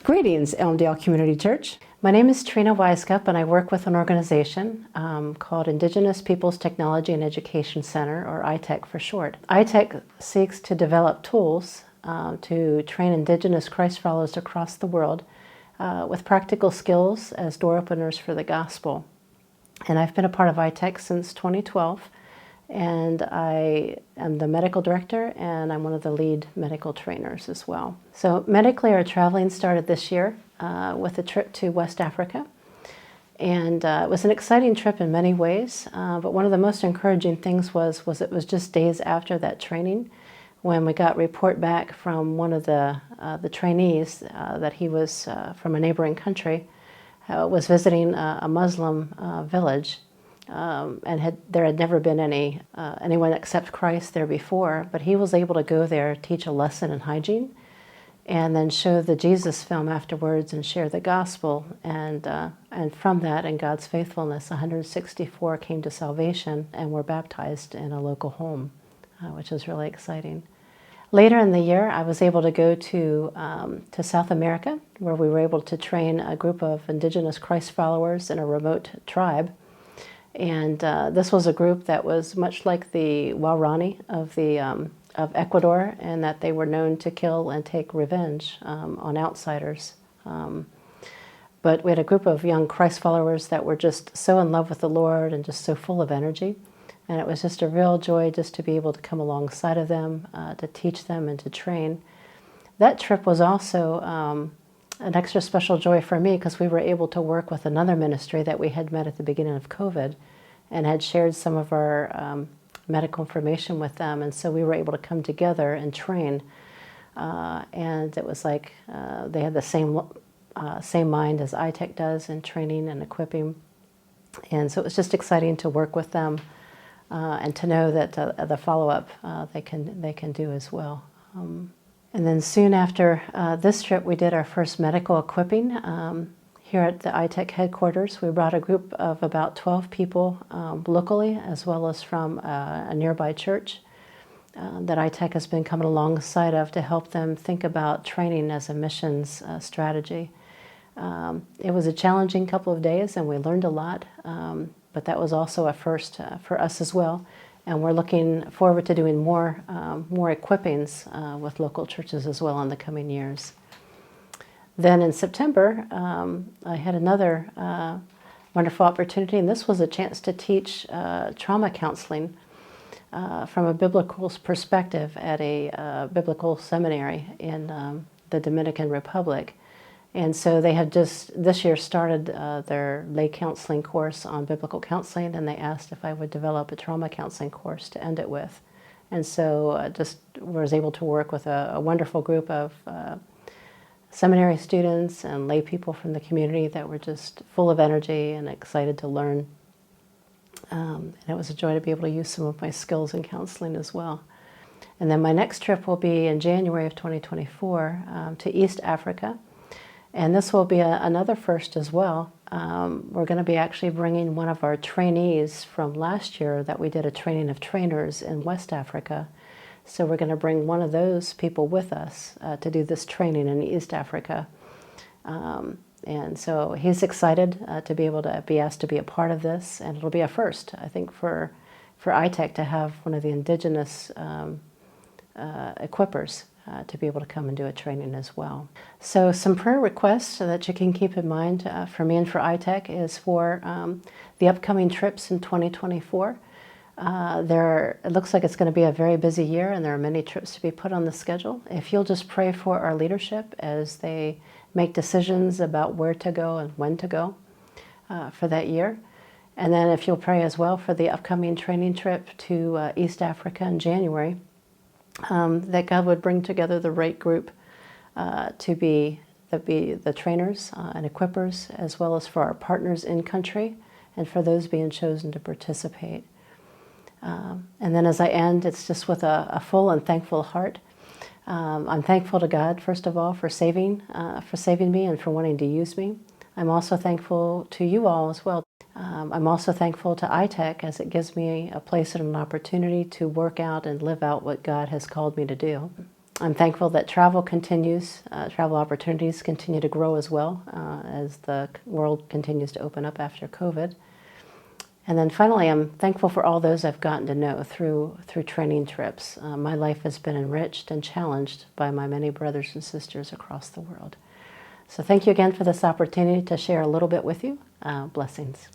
Greetings, Elmdale Community Church. My name is Trina Wisecup, and I work with an organization called Indigenous Peoples Technology and Education Center, or ITEC for short. ITEC seeks to develop tools to train Indigenous Christ followers across the world with practical skills as door openers for the gospel. And I've been a part of ITEC since 2012, and I am the medical director, and I'm one of the lead medical trainers as well. So medically, our traveling started this year with a trip to West Africa. And it was an exciting trip in many ways, but one of the most encouraging things was it was just days after that training when we got report back from one of the trainees that he was from a neighboring country, was visiting a Muslim village. And there had never been anyone accept Christ there before, but he was able to go there, teach a lesson in hygiene, and then show the Jesus film afterwards and share the gospel. And from that and God's faithfulness, 164 came to salvation and were baptized in a local home, which was really exciting. Later in the year, I was able to go to South America, where we were able to train a group of Indigenous Christ followers in a remote tribe. And this was a group that was much like the Waorani of Ecuador, in that they were known to kill and take revenge on outsiders. But we had a group of young Christ followers that were just so in love with the Lord and just so full of energy. And it was just a real joy just to be able to come alongside of them, to teach them and to train. That trip was also an extra special joy for me because we were able to work with another ministry that we had met at the beginning of COVID and had shared some of our medical information with them. And so we were able to come together and train. And it was like they had the same mind as ITEC does in training and equipping. And so it was just exciting to work with them and to know that the follow-up they can do as well. And then soon after this trip, we did our first medical equipping here at the ITEC headquarters. We brought a group of about 12 people locally, as well as from a nearby church that ITEC has been coming alongside of to help them think about training as a missions strategy. It was a challenging couple of days, and we learned a lot, but that was also a first for us as well. And we're looking forward to doing more equippings with local churches as well in the coming years. Then in September, I had another wonderful opportunity, and this was a chance to teach trauma counseling from a biblical perspective at a biblical seminary in the Dominican Republic. And so they had just this year started their lay counseling course on biblical counseling, and they asked if I would develop a trauma counseling course to end it with. And so just was able to work with a wonderful group of seminary students and lay people from the community that were just full of energy and excited to learn. And it was a joy to be able to use some of my skills in counseling as well. And then my next trip will be in January of 2024 to East Africa. And this will be another first as well. We're going to be actually bringing one of our trainees from last year that we did a training of trainers in West Africa. So we're going to bring one of those people with us to do this training in East Africa. And so he's excited to be able to be asked to be a part of this. And it'll be a first, I think, for ITEC to have one of the indigenous equippers to be able to come and do a training as well. So some prayer requests that you can keep in mind for me and for ITEC is for the upcoming trips in 2024. It looks like it's going to be a very busy year, and there are many trips to be put on the schedule. If you'll just pray for our leadership as they make decisions about where to go and when to go for that year. And then if you'll pray as well for the upcoming training trip to East Africa in January, that God would bring together the right group to be the trainers and equippers, as well as for our partners in country and for those being chosen to participate. And then as I end, it's just with a full and thankful heart. I'm thankful to God, first of all, for saving me and for wanting to use me. I'm also thankful to you all as well. I'm also thankful to ITEC as it gives me a place and an opportunity to work out and live out what God has called me to do. I'm thankful that travel continues, travel opportunities continue to grow as well as the world continues to open up after COVID. And then finally, I'm thankful for all those I've gotten to know through training trips. My life has been enriched and challenged by my many brothers and sisters across the world. So thank you again for this opportunity to share a little bit with you. Blessings.